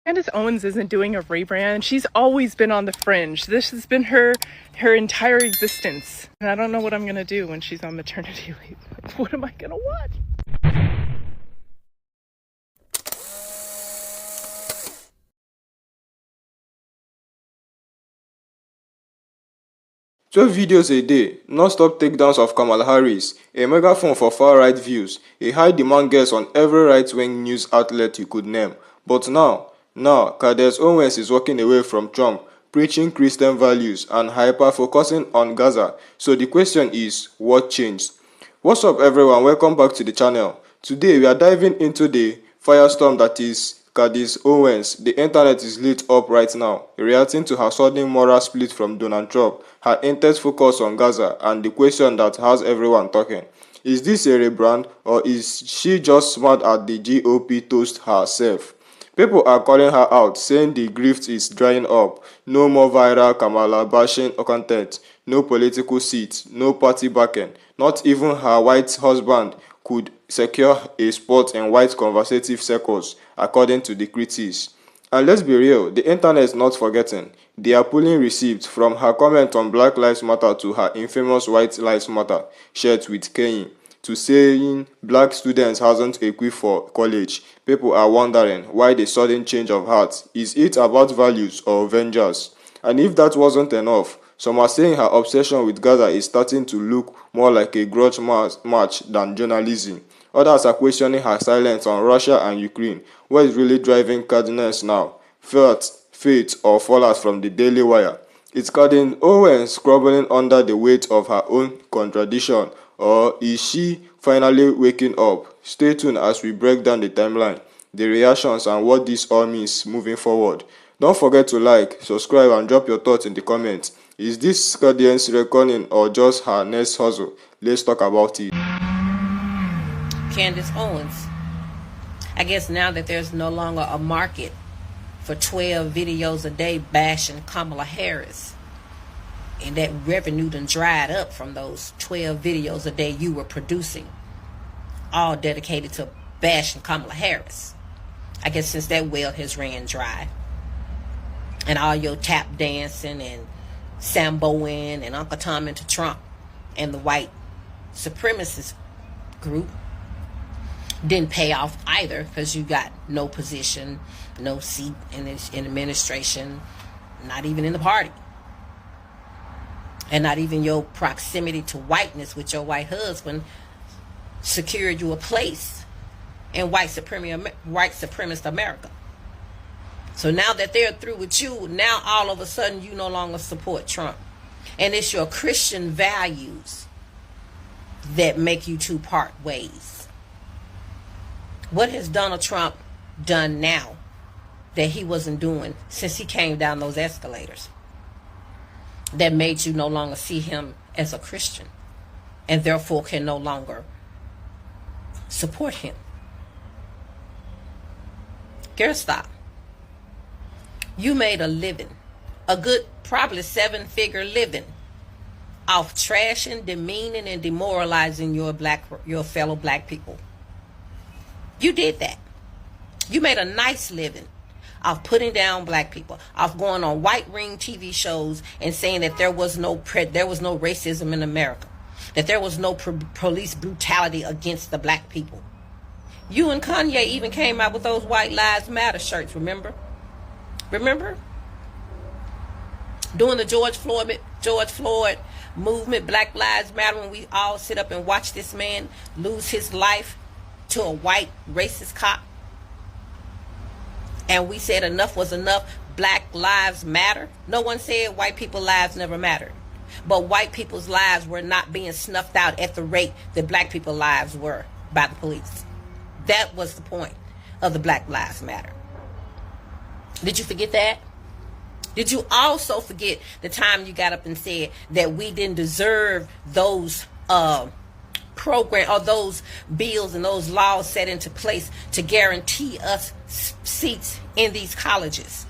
Candace Owens isn't doing a rebrand. She's always been on the fringe. This has been her entire existence. And I don't know what I'm gonna do when she's on maternity leave. Like, what am I gonna watch? "12 videos a day, non-stop takedowns of Kamala Harris, a megaphone for far-right views, a high-demand guest on every right-wing news outlet you could name. But now, Candace Owens is walking away from Trump, preaching Christian values and hyper-focusing on Gaza. So the question is, what changed?" What's up everyone, welcome back to the channel. Today we are diving into the firestorm that is Candace Owens. The internet is lit up right now, reacting to her sudden moral split from Donald Trump, her intense focus on Gaza, and the question that has everyone talking. Is this a rebrand, or is she just smart at the GOP toast herself? People are calling her out, saying the grift is drying up. No more viral Kamala bashing content, no political seats, no party backing. Not even her white husband could secure a spot in white conservative circles, according to the critics. And let's be real, the internet is not forgetting. They are pulling receipts from her comment on Black Lives Matter to her infamous White Lives Matter shirt with Kanye, to saying black students hasn't equipped for college. People are wondering why the sudden change of heart. Is it about values or vengeance? And if that wasn't enough, some are saying her obsession with Gaza is starting to look more like a grudge match than journalism. Others are questioning her silence on Russia and Ukraine. What is really driving Candace now? Fate, or fallout from the Daily Wire? Is Candace Owens scrabbling under the weight of her own contradiction, or is she finally waking up? Stay tuned as we break down the timeline, the reactions, and what this all means moving forward. Don't forget to like, subscribe, and drop your thoughts in the comments. Is this Candace reckoning or just her next hustle? Let's talk about it. Candace Owens. I guess now that there's no longer a market for 12 videos a day bashing Kamala Harris, and that revenue done dried up from those 12 videos a day you were producing, all dedicated to bashing Kamala Harris. I guess since that well has ran dry, and all your tap dancing and Samboing and Uncle Tom into Trump and the white supremacist group didn't pay off either, because you got no position, no seat in administration, not even in the party, and not even your proximity to whiteness with your white husband secured you a place in white supremacist America. So now that they're through with you, now all of a sudden you no longer support Trump. And it's your Christian values that make you two part ways. What has Donald Trump done now that he wasn't doing since he came down those escalators, that made you no longer see him as a Christian and therefore can no longer support him? Girl, stop. You made a living, a good probably 7-figure living, off trashing, demeaning, and demoralizing your fellow black people. You did that. You made a nice living off putting down black people, off going on white ring TV shows and saying that there was no racism in America, that there was no police brutality against the black people. You and Kanye even came out with those White Lives Matter shirts, remember? During the George Floyd movement, Black Lives Matter, when we all sit up and watch this man lose his life to a white racist cop, and we said enough was enough, Black Lives Matter. No one said white people's lives never mattered, but white people's lives were not being snuffed out at the rate that black people's lives were by the police. That was the point of the Black Lives Matter. Did you forget that? Did you also forget the time you got up and said that we didn't deserve those program or those bills and those laws set into place to guarantee us seats in these colleges?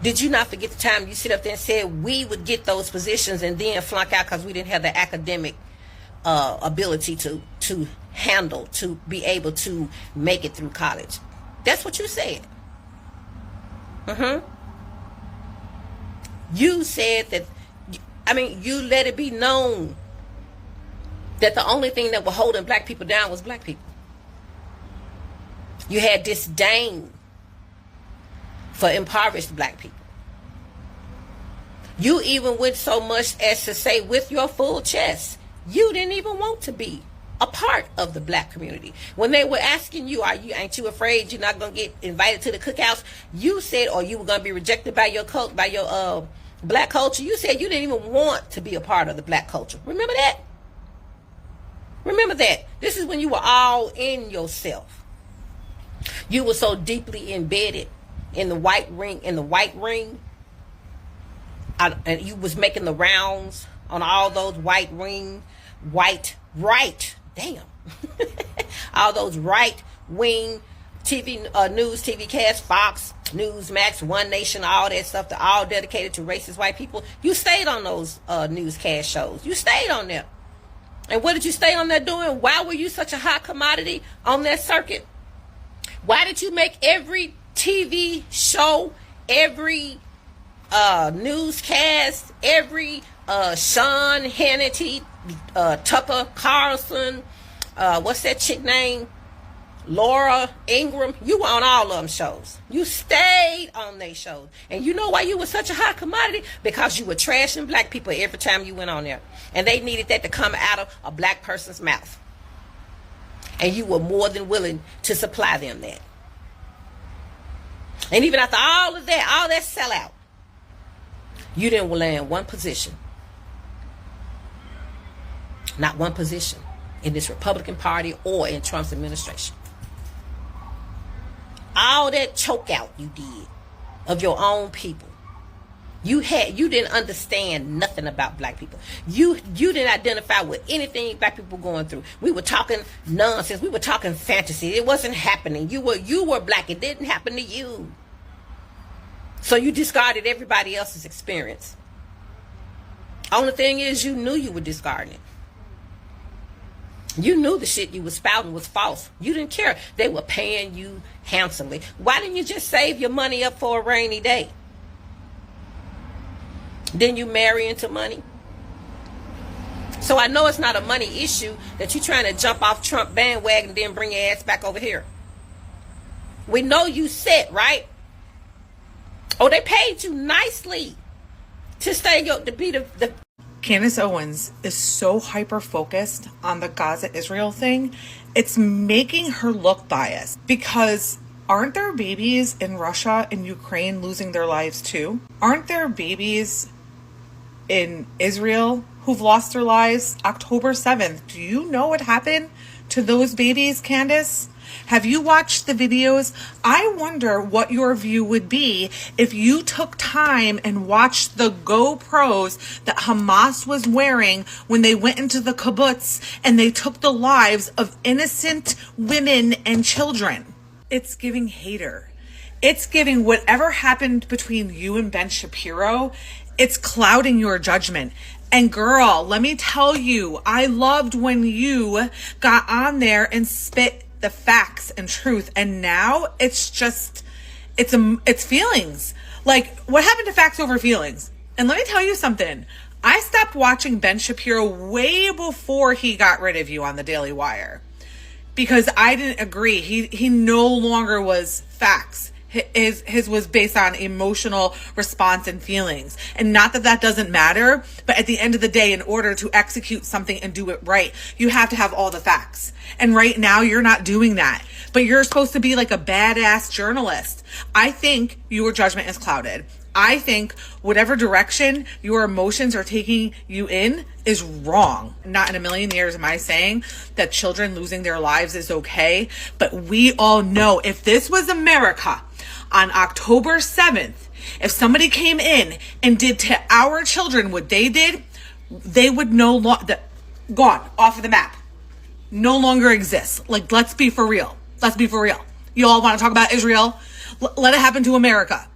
Did you not forget the time you sit up there and said we would get those positions and then flunk out because we didn't have the academic ability to handle, to be able to make it through college? That's what you said. You said that, you let it be known that the only thing that was holding black people down was black people. You had disdain for impoverished black people. You even went so much as to say with your full chest, you didn't even want to be a part of the black community. When they were asking you, ain't you afraid you're not gonna get invited to the cookouts? You said, or you were gonna be rejected by your black culture. You said you didn't even want to be a part of the black culture. Remember that? Remember that. This is when you were all in yourself. You were so deeply embedded in the white ring, and you was making the rounds on all those all those right wing TV news, TV cast, Fox, Newsmax, One Nation, all that stuff, that all dedicated to racist white people. You stayed on those newscast shows. You stayed on there. And what did you stay on there doing? Why were you such a hot commodity on that circuit? Why did you make every TV show, every newscast, every Sean Hannity, Tucker Carlson, what's that chick name? Laura Ingraham. You were on all of them shows. You stayed on their shows. And you know why you were such a hot commodity? Because you were trashing black people every time you went on there. And they needed that to come out of a black person's mouth. And you were more than willing to supply them that. And even after all that sellout, you didn't land one position. Not one position in this Republican Party or in Trump's administration. All that choke out you did of your own people. You didn't understand nothing about black people. You didn't identify with anything black people were going through. We were talking nonsense. We were talking fantasy. It wasn't happening. You were black. It didn't happen to you. So you discarded everybody else's experience. Only thing is, you knew you were discarding it. You knew the shit you was spouting was false. You didn't care. They were paying you handsomely. Why didn't you just save your money up for a rainy day? Then you marry into money. So I know it's not a money issue that you're trying to jump off Trump bandwagon and then bring your ass back over here. We know you set, right? Oh, they paid you nicely to be the Candace Owens is so hyper-focused on the Gaza-Israel thing, it's making her look biased. Because aren't there babies in Russia and Ukraine losing their lives too? Aren't there babies in Israel who've lost their lives October 7th? Do you know what happened to those babies, Candace? Have you watched the videos? I wonder what your view would be if you took time and watched the GoPros that Hamas was wearing when they went into the kibbutz and they took the lives of innocent women and children. It's giving hater. It's giving whatever happened between you and Ben Shapiro. It's clouding your judgment. And girl, let me tell you, I loved when you got on there and spit the facts and truth, and now it's just it's feelings. Like, what happened to facts over feelings? And let me tell you something, I stopped watching Ben Shapiro way before he got rid of you on the Daily Wire, because I didn't agree. He no longer was facts. His was based on emotional response and feelings. And not that doesn't matter, but at the end of the day, in order to execute something and do it right, you have to have all the facts. And right now, you're not doing that. But you're supposed to be like a badass journalist. I think your judgment is clouded. I think whatever direction your emotions are taking you in is wrong. Not in a million years am I saying that children losing their lives is okay. But we all know if this was America on October 7th, if somebody came in and did to our children what they did, they would gone off of the map. No longer exists. Like, let's be for real. Let's be for real. You all want to talk about Israel? Let it happen to America.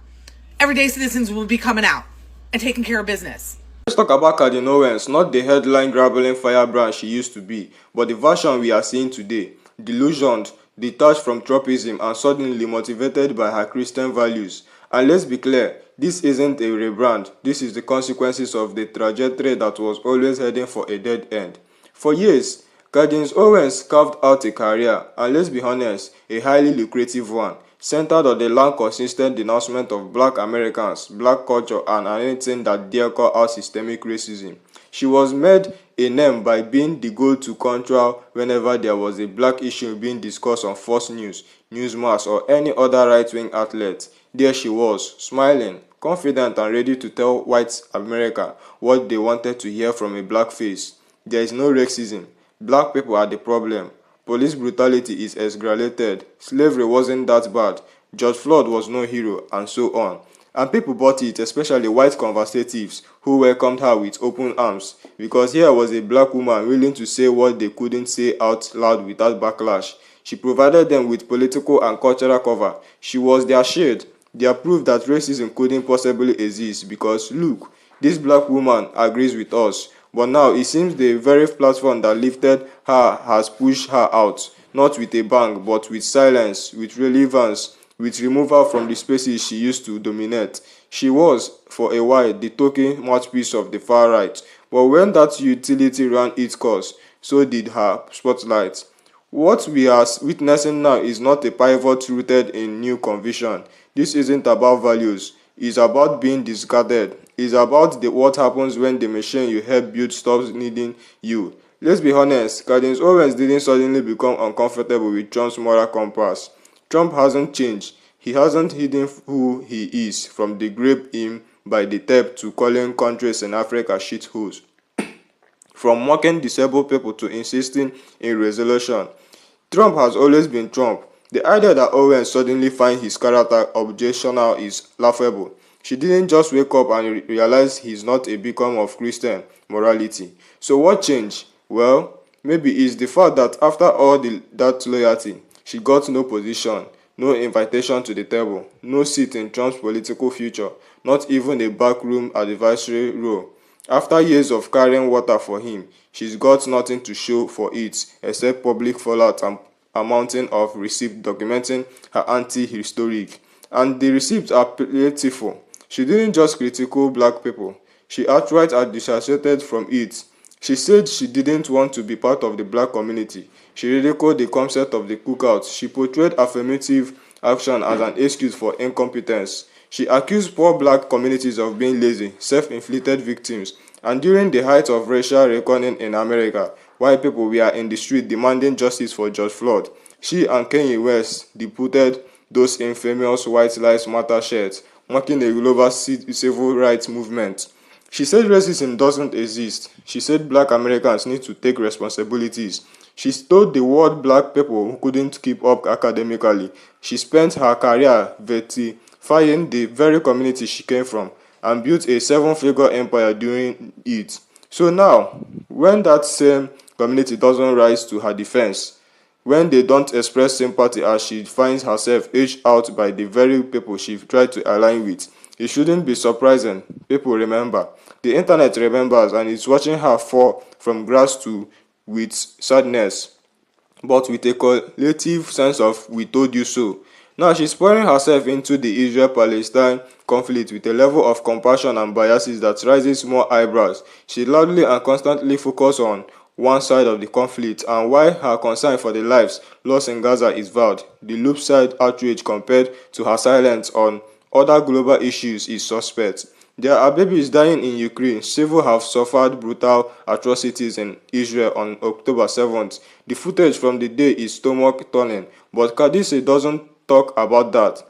Everyday citizens will be coming out and taking care of business. Let's talk about Candace Owens, not the headline grabbling firebrand she used to be, but the version we are seeing today. Delusioned, detached from Trumpism and suddenly motivated by her Christian values. And let's be clear, this isn't a rebrand, this is the consequences of the trajectory that was always heading for a dead end. For years, Candace Owens carved out a career, and let's be honest, a highly lucrative one, centered on the long consistent denouncement of black Americans, black culture, and anything that dare call out systemic racism. She was made a name by being the go-to control whenever there was a black issue being discussed on Fox News, Newsmax, or any other right-wing outlet. There she was, smiling, confident and ready to tell white America what they wanted to hear from a black face. There is no racism. Black people are the problem. Police brutality is escalated. Slavery wasn't that bad. George Floyd was no hero, and so on. And people bought it, especially white conservatives, who welcomed her with open arms, because here was a black woman willing to say what they couldn't say out loud without backlash. She provided them with political and cultural cover. She was their shade, their proof that racism couldn't possibly exist, because look, this black woman agrees with us. But now it seems the very platform that lifted her has pushed her out, not with a bang, but with silence, with relevance, with removal from the spaces she used to dominate. She was, for a while, the token mouthpiece of the far right, but when that utility ran its course, so did her spotlight. What we are witnessing now is not a pivot rooted in new conviction. This isn't about values. It's about being discarded. It's about what happens when the machine you help build stops needing you. Let's be honest, Candace Owens didn't suddenly become uncomfortable with Trump's moral compass. Trump hasn't changed. He hasn't hidden who he is, from the grape him by the tape to calling countries in Africa shitholes. From mocking disabled people to insisting in resolution. Trump has always been Trump. The idea that Owens suddenly finds his character objectionable is laughable. She didn't just wake up and realize he's not a beacon of Christian morality. So what changed? Well, maybe it's the fact that after all that loyalty, she got no position, no invitation to the table, no seat in Trump's political future, not even a backroom advisory role. After years of carrying water for him, she's got nothing to show for it except public fallout and a mountain of receipts documenting her anti-historic. And the receipts are plentiful. She didn't just criticize black people, she outright dissociated from it. She said she didn't want to be part of the black community. She ridiculed the concept of the cookout. She portrayed affirmative action as an excuse for incompetence. She accused poor black communities of being lazy, self-inflicted victims. And during the height of racial reckoning in America, white people were in the street demanding justice for George Floyd, she and Kanye West debuted those infamous White Lives Matter shirts, marking a global civil rights movement. She said racism doesn't exist. She said black Americans need to take responsibilities. She told the world black people who couldn't keep up academically. She spent her career verifying the very community she came from and built a seven-figure empire doing it. So now, when that same community doesn't rise to her defense, when they don't express sympathy as she finds herself edged out by the very people she tried to align with, it shouldn't be surprising. People remember. The internet remembers, and it's watching her fall from grace to with sadness, but with a collective sense of "we told you so." Now she's pouring herself into the Israel-Palestine conflict with a level of compassion and biases that raises more eyebrows. She loudly and constantly focuses on one side of the conflict, and while her concern for the lives lost in Gaza is vowed, the loop side outrage compared to her silence on other global issues is suspect. There are babies dying in Ukraine. Civil have suffered brutal atrocities in Israel on October 7th. The footage from the day is stomach-turning, but Candace doesn't talk about that,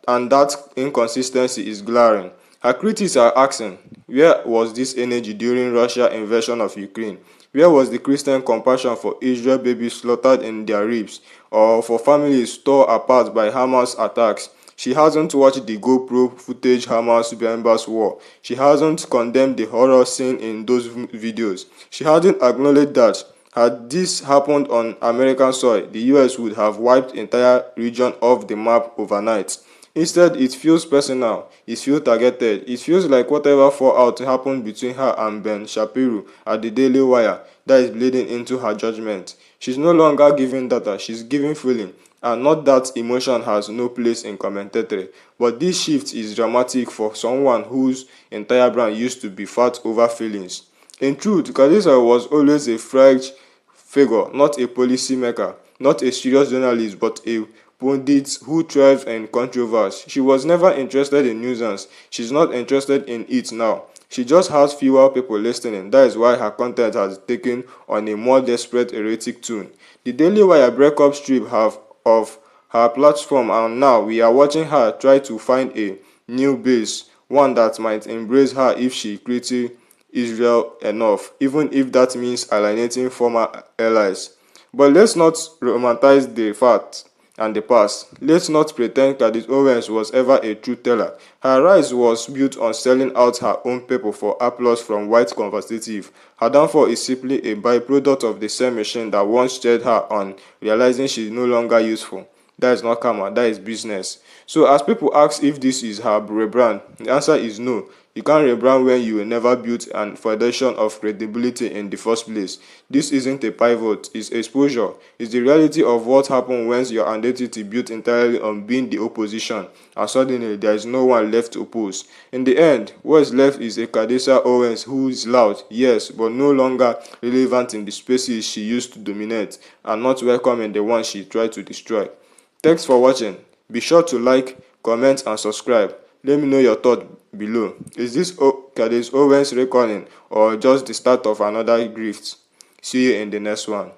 and that inconsistency is glaring. Her critics are asking, where was this energy during Russia's invasion of Ukraine? Where was the Christian compassion for Israel babies slaughtered in their ribs, or for families torn apart by Hamas attacks? She hasn't watched the GoPro footage Hamas members wore. She hasn't condemned the horror seen in those videos. She hasn't acknowledged that, had this happened on American soil, the US would have wiped the entire region off the map overnight. Instead, it feels personal, it feels targeted, it feels like whatever fallout happened between her and Ben Shapiro at the Daily Wire that is bleeding into her judgment. She's no longer giving data, she's giving feeling. And not that emotion has no place in commentary, but this shift is dramatic for someone whose entire brand used to be fat over feelings. In truth, Candace was always a fragile figure, not a policy maker, not a serious journalist, but a pundit who thrives in controversy. She was never interested in nuisance. She's not interested in it now. She just has fewer people listening. That is why her content has taken on a more desperate erratic tune. The Daily Wire breakup strip have of her platform, and now we are watching her try to find a new base, one that might embrace her if she criticizes Israel enough, even if that means alienating former allies. But let's not romanticize the fact and the past. Let's not pretend Candace Owens was ever a truth teller. Her rise was built on selling out her own people for applause from white conservatives. Her downfall is simply a byproduct of the same machine that once cheered her on, realizing she is no longer useful. That is not karma, that is business. So as people ask if this is her rebrand, the answer is no. You can't rebrand when you never built an foundation of credibility in the first place. This isn't a pivot, it's exposure. It's the reality of what happened when your identity built entirely on being the opposition, and suddenly there is no one left to oppose. In the end, what is left is a Candace Owens who is loud, yes, but no longer relevant in the spaces she used to dominate, and not welcome in the ones she tried to destroy. Thanks for watching. Be sure to like, comment, and subscribe. Let me know your thoughts below. Is this Candace Owens reckoning or just the start of another grift? See you in the next one.